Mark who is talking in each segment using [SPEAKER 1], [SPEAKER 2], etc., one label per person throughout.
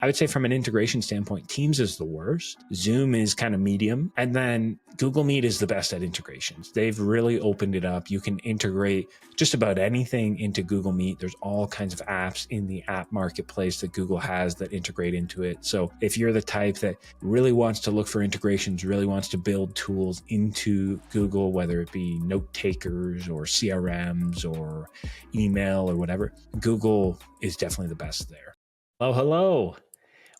[SPEAKER 1] I would say from an integration standpoint, Teams is the worst. Zoom is kind of medium. And then Google Meet is the best at integrations. They've really opened it up. You can integrate just about anything into Google Meet. There's all kinds of apps in the app marketplace that Google has that integrate into it. So if you're the type that really wants to look for integrations, really wants to build tools into Google, whether it be note takers or CRMs or email or whatever, Google is definitely the best there. Hello.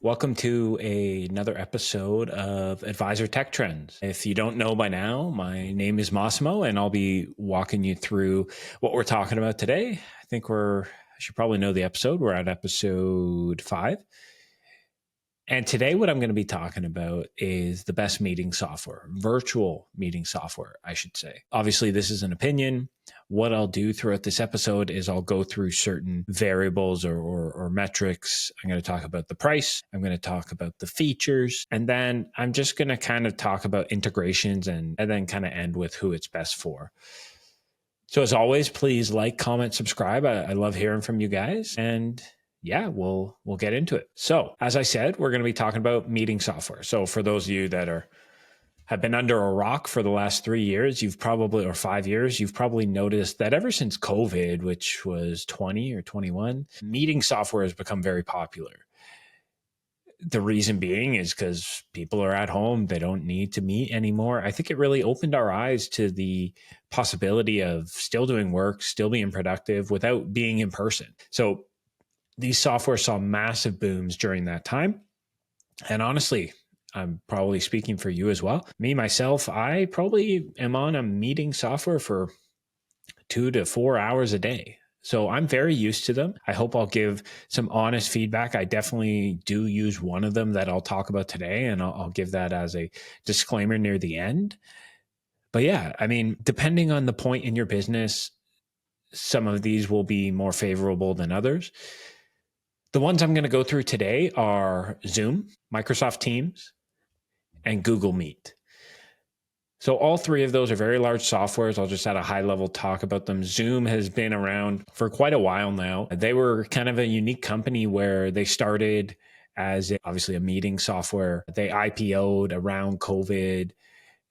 [SPEAKER 1] Welcome to another episode of Advisor Tech Trends. If you don't know by now, my name is Massimo, and I'll be walking you through what we're talking about today. I think I should probably know the episode. We're at episode 5. And today what I'm going to be talking about is the best meeting software, virtual meeting software, I should say. Obviously, this is an opinion. What I'll do throughout this episode is I'll go through certain variables or metrics. I'm going to talk about the price. I'm going to talk about the features. And then I'm just going to kind of talk about integrations and then kind of end with who it's best for. So as always, please like, comment, subscribe. I love hearing from you guys. And yeah, we'll get into it. So as I said, we're going to be talking about meeting software. So for those of you that have been under a rock for the last 3 years, or 5 years, you've probably noticed that ever since COVID, which was 20 or 21, meeting software has become very popular. The reason being is because people are at home. They don't need to meet anymore. I think it really opened our eyes to the possibility of still doing work, still being productive without being in person. So these software saw massive booms during that time. And honestly, I'm probably speaking for you as well. Me, myself, I probably am on a meeting software for 2 to 4 hours a day. So I'm very used to them. I hope I'll give some honest feedback. I definitely do use one of them that I'll talk about today, and I'll give that as a disclaimer near the end. But yeah, I mean, depending on the point in your business, some of these will be more favorable than others. The ones I'm going to go through today are Zoom, Microsoft Teams, and Google Meet. So all three of those are very large softwares. I'll just at a high level talk about them. Zoom has been around for quite a while now. They were kind of a unique company where they started as obviously a meeting software. They IPO'd around COVID.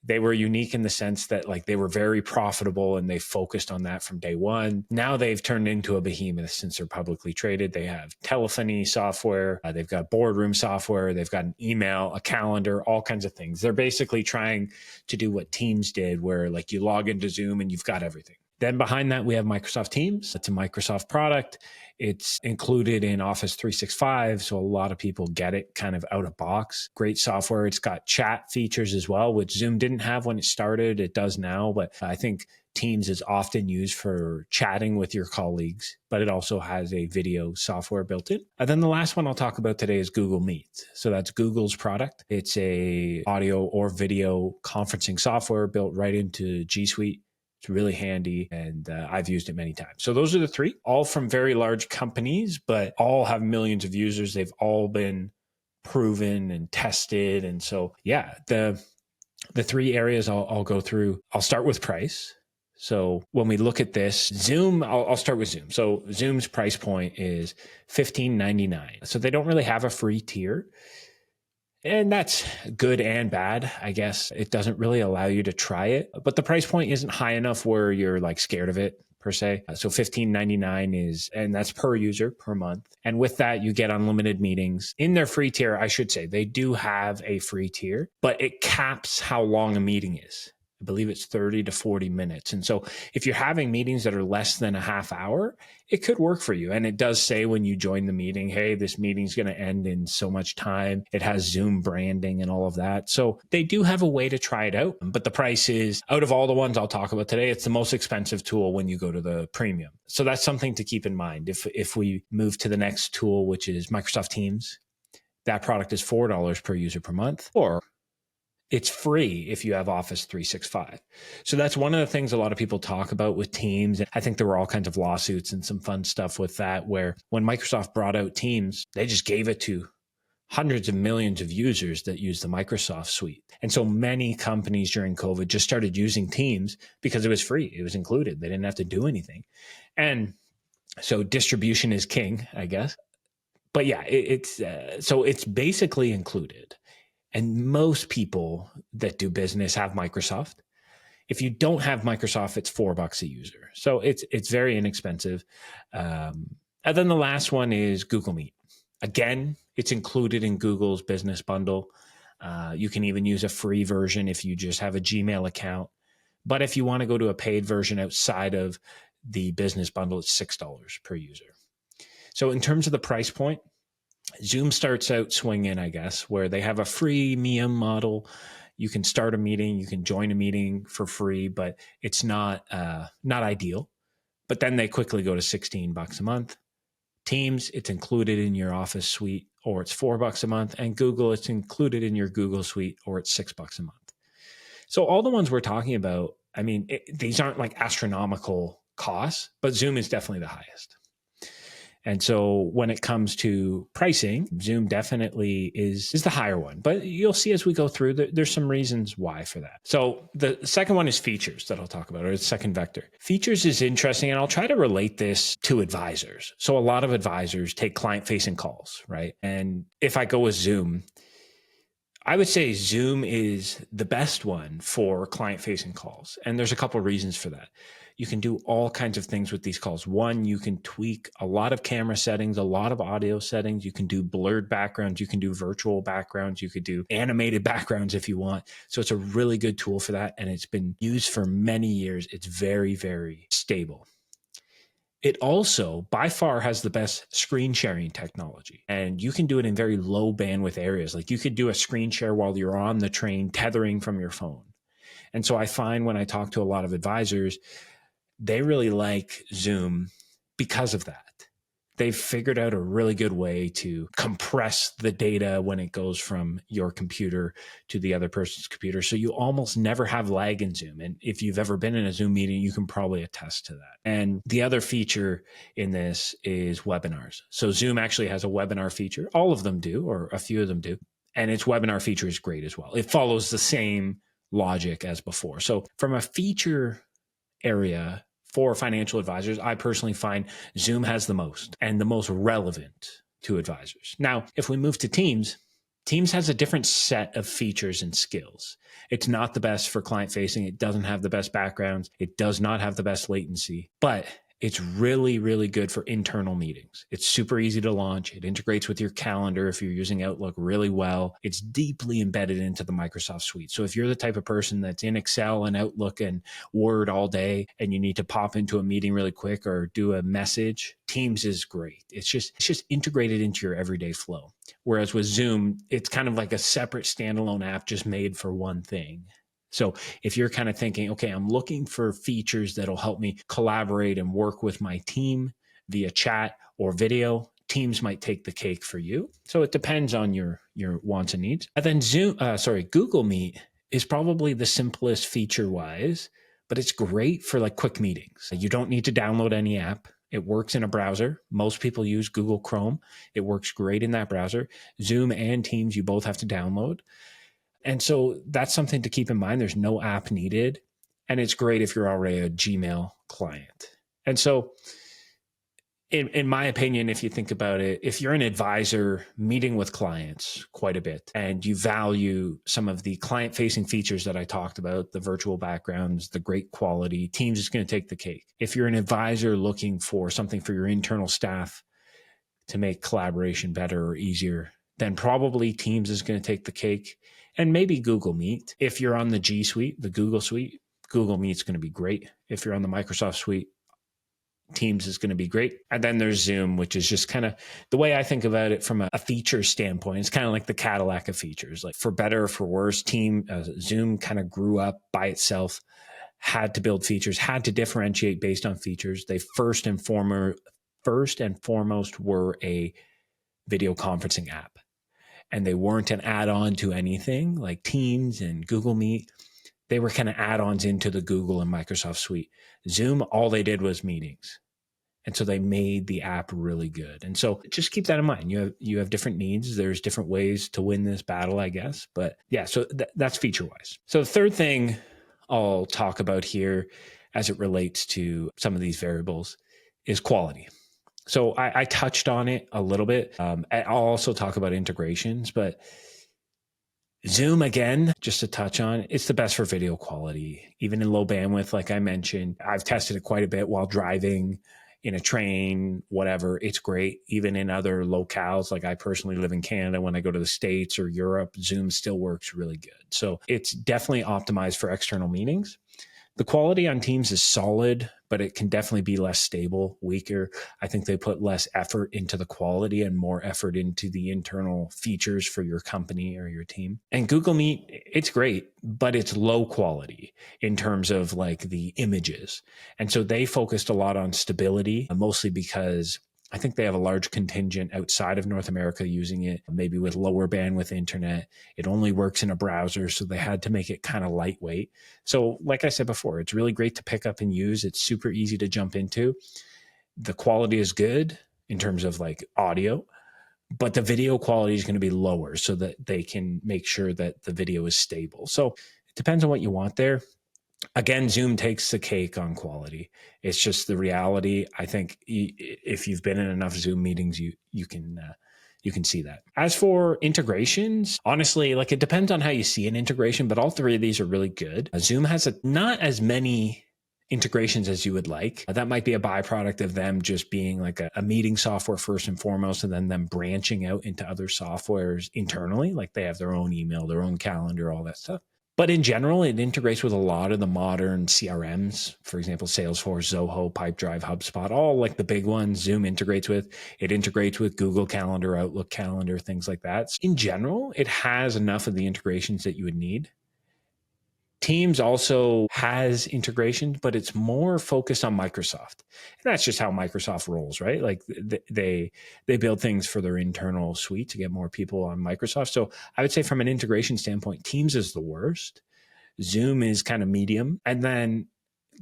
[SPEAKER 1] They were unique in the sense that they were very profitable and they focused on that from day one. Now they've turned into a behemoth since they're publicly traded. They have telephony software. They've got boardroom software. They've got an email, a calendar, all kinds of things. They're basically trying to do what Teams did, where you log into Zoom and you've got everything. Then behind that, we have Microsoft Teams. It's a Microsoft product. It's included in Office 365, so a lot of people get it kind of out of box. Great software. It's got chat features as well, which Zoom didn't have when it started. It does now, but I think Teams is often used for chatting with your colleagues, but it also has a video software built in. And then the last one I'll talk about today is Google Meet. So that's Google's product. It's a audio or video conferencing software built right into G Suite. It's really handy, and I've used it many times. So those are the three, all from very large companies, but all have millions of users. They've all been proven and tested. And so, yeah, the three areas I'll go through. I'll start with price. So when we look at this, Zoom, I'll start with Zoom. So Zoom's price point is $15.99. So they don't really have a free tier. And that's good and bad, I guess. It doesn't really allow you to try it, but the price point isn't high enough where you're scared of it per se. So $15.99 and that's per user per month. And with that, you get unlimited meetings. In their free tier, I should say, they do have a free tier, but it caps how long a meeting is. I believe it's 30 to 40 minutes. And so if you're having meetings that are less than a half hour, it could work for you. And it does say when you join the meeting, hey, this meeting's going to end in so much time. It has Zoom branding and all of that. So they do have a way to try it out. But the price is, out of all the ones I'll talk about today, it's the most expensive tool when you go to the premium. So that's something to keep in mind. If we move to the next tool, which is Microsoft Teams, that product is $4 per user per month, or it's free if you have Office 365. So that's one of the things a lot of people talk about with Teams. I think there were all kinds of lawsuits and some fun stuff with that, where when Microsoft brought out Teams, they just gave it to hundreds of millions of users that use the Microsoft suite. And so many companies during COVID just started using Teams because it was free. It was included. They didn't have to do anything. And so distribution is king, I guess. But yeah, so it's basically included. And most people that do business have Microsoft. If you don't have Microsoft, it's $4 a user. So it's very inexpensive. And then the last one is Google Meet. Again, it's included in Google's business bundle. You can even use a free version if you just have a Gmail account. But if you want to go to a paid version outside of the business bundle, it's $6 per user. So in terms of the price point, Zoom starts out swinging, I guess, where they have a freemium model. You can start a meeting, you can join a meeting for free, but it's not ideal. But then they quickly go to $16 a month. Teams, it's included in your Office suite, or it's $4 a month. And Google, it's included in your Google suite, or it's $6 a month. So all the ones we're talking about, I mean, these aren't like astronomical costs, but Zoom is definitely the highest. And so when it comes to pricing, Zoom definitely is the higher one. But you'll see as we go through, there's some reasons why for that. So the second one is features that I'll talk about, or the second vector. Features is interesting, and I'll try to relate this to advisors. So a lot of advisors take client-facing calls, right? And if I go with Zoom, I would say Zoom is the best one for client-facing calls. And there's a couple of reasons for that. You can do all kinds of things with these calls. One, you can tweak a lot of camera settings, a lot of audio settings. You can do blurred backgrounds. You can do virtual backgrounds. You could do animated backgrounds if you want. So it's a really good tool for that. And it's been used for many years. It's very, very stable. It also by far has the best screen sharing technology, and you can do it in very low bandwidth areas. Like you could do a screen share while you're on the train tethering from your phone. And so I find when I talk to a lot of advisors, they really like Zoom because of that. They've figured out a really good way to compress the data when it goes from your computer to the other person's computer. So you almost never have lag in Zoom. And if you've ever been in a Zoom meeting, you can probably attest to that. And the other feature in this is webinars. So Zoom actually has a webinar feature. All of them do, or a few of them do. And its webinar feature is great as well. It follows the same logic as before. So from a feature area for financial advisors, I personally find Zoom has the most and the most relevant to advisors. Now, if we move to Teams, Teams has a different set of features and skills. It's not the best for client facing. It doesn't have the best backgrounds. It does not have the best latency, but it's really, really good for internal meetings. It's super easy to launch. It integrates with your calendar if you're using Outlook really well. It's deeply embedded into the Microsoft suite. So if you're the type of person that's in Excel and Outlook and Word all day and you need to pop into a meeting really quick or do a message, Teams is great. It's just integrated into your everyday flow. Whereas with Zoom, it's kind of like a separate standalone app just made for one thing. So if you're kind of thinking, okay, I'm looking for features that'll help me collaborate and work with my team via chat or video, Teams might take the cake for you. So it depends on your wants and needs. And then Google Meet is probably the simplest feature-wise, but it's great for like quick meetings. You don't need to download any app. It works in a browser. Most people use Google Chrome. It works great in that browser. Zoom and Teams, you both have to download. And so that's something to keep in mind. There's no app needed. And it's great if you're already a Gmail client. And so in my opinion, if you think about it, if you're an advisor meeting with clients quite a bit and you value some of the client-facing features that I talked about, the virtual backgrounds, the great quality, Teams is going to take the cake. If you're an advisor looking for something for your internal staff to make collaboration better or easier, then probably Teams is going to take the cake. And maybe Google Meet. If you're on the G Suite, the Google Suite, Google Meet's going to be great. If you're on the Microsoft Suite, Teams is going to be great. And then there's Zoom, which is just kind of the way I think about it from a feature standpoint. It's kind of like the Cadillac of features. Like for better or for worse, Zoom kind of grew up by itself, had to build features, had to differentiate based on features. They first and foremost were a video conferencing app. And they weren't an add-on to anything like Teams and Google Meet. They were kind of add-ons into the Google and Microsoft suite. Zoom, all they did was meetings. And so they made the app really good. And so just keep that in mind. You have different needs. There's different ways to win this battle, I guess. But yeah, so that's feature-wise. So the third thing I'll talk about here as it relates to some of these variables is quality. So I touched on it a little bit. I'll also talk about integrations, but Zoom, again, just to touch on, it's the best for video quality, even in low bandwidth. Like I mentioned, I've tested it quite a bit while driving in a train, whatever. It's great. Even in other locales, like I personally live in Canada, when I go to the States or Europe, Zoom still works really good. So it's definitely optimized for external meetings. The quality on Teams is solid, but it can definitely be less stable, weaker. I think they put less effort into the quality and more effort into the internal features for your company or your team. And Google Meet, it's great, but it's low quality in terms of like the images. And so they focused a lot on stability, mostly because I think they have a large contingent outside of North America using it, maybe with lower bandwidth internet. It only works in a browser, so they had to make it kind of lightweight. So like I said before, it's really great to pick up and use. It's super easy to jump into. The quality is good in terms of like audio, but the video quality is going to be lower so that they can make sure that the video is stable. So it depends on what you want there. Again, Zoom takes the cake on quality. It's just the reality. I think if you've been in enough Zoom meetings, you can see that. As for integrations, honestly, like it depends on how you see an integration, but all three of these are really good. Zoom has not as many integrations as you would like. That might be a byproduct of them just being like a meeting software first and foremost, and then them branching out into other softwares internally. Like they have their own email, their own calendar, all that stuff. But in general, it integrates with a lot of the modern CRMs, for example, Salesforce, Zoho, Pipedrive, HubSpot, all like the big ones Zoom integrates with. It integrates with Google Calendar, Outlook Calendar, things like that. In general, it has enough of the integrations that you would need. Teams also has integrations, but it's more focused on Microsoft. And that's just how Microsoft rolls, right? Like they build things for their internal suite to get more people on Microsoft. So I would say from an integration standpoint, Teams is the worst. Zoom is kind of medium. And then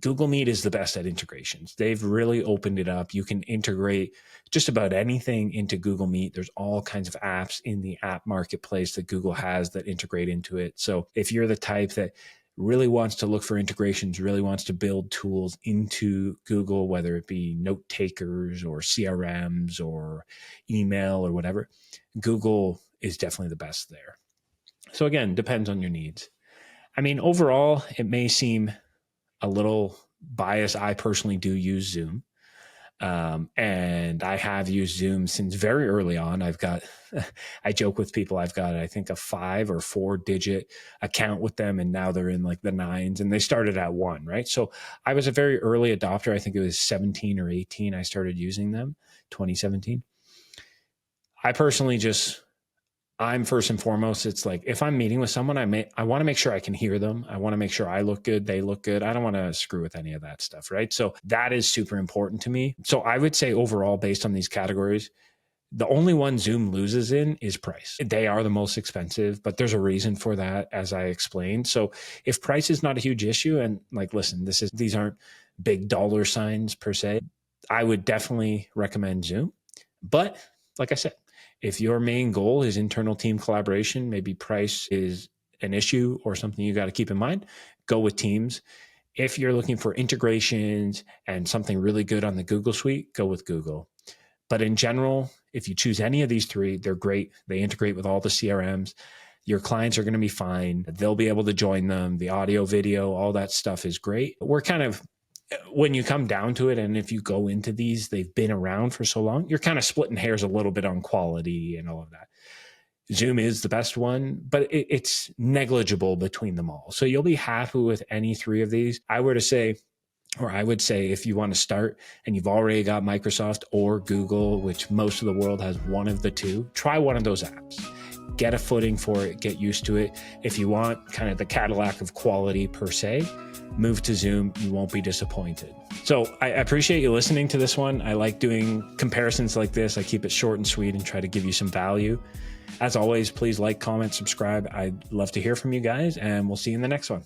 [SPEAKER 1] Google Meet is the best at integrations. They've really opened it up. You can integrate just about anything into Google Meet. There's all kinds of apps in the app marketplace that Google has that integrate into it. So if you're the type that really wants to look for integrations, really wants to build tools into Google, whether it be note takers or CRMs or email or whatever, Google is definitely the best there. So again, depends on your needs. I mean, overall, it may seem a little biased. I personally do use Zoom. And I have used Zoom since very early on. I joke with people, I've got, I think, a 5 or 4 digit account with them. And now they're in like the 9s, and they started at 1, right? So I was a very early adopter. I think it was 17 or 18. I started using them, 2017. I personally I'm first and foremost, it's like if I'm meeting with someone, I want to make sure I can hear them. I want to make sure I look good, they look good. I don't want to screw with any of that stuff, right? So that is super important to me. So I would say overall, based on these categories, the only one Zoom loses in is price. They are the most expensive, but there's a reason for that, as I explained. So if price is not a huge issue, and like, listen, these aren't big dollar signs per se, I would definitely recommend Zoom. But like I said, if your main goal is internal team collaboration, maybe price is an issue or something you got to keep in mind, go with Teams. If you're looking for integrations and something really good on the Google Suite, go with Google. But in general, if you choose any of these three, they're great. They integrate with all the CRMs. Your clients are going to be fine. They'll be able to join them. The audio, video, all that stuff is great. We're kind of, when you come down to it, and if you go into these, they've been around for so long, you're kind of splitting hairs a little bit on quality and all of that. Zoom is the best one, but it's negligible between them all. So you'll be happy with any three of these. I would say if you want to start and you've already got Microsoft or Google, which most of the world has one of the two, try one of those apps. Get a footing for it, get used to it. If you want kind of the Cadillac of quality per se, move to Zoom. You won't be disappointed. So I appreciate you listening to this one. I like doing comparisons like this. I keep it short and sweet and try to give you some value. As always, please like, comment, subscribe. I'd love to hear from you guys, and we'll see you in the next one.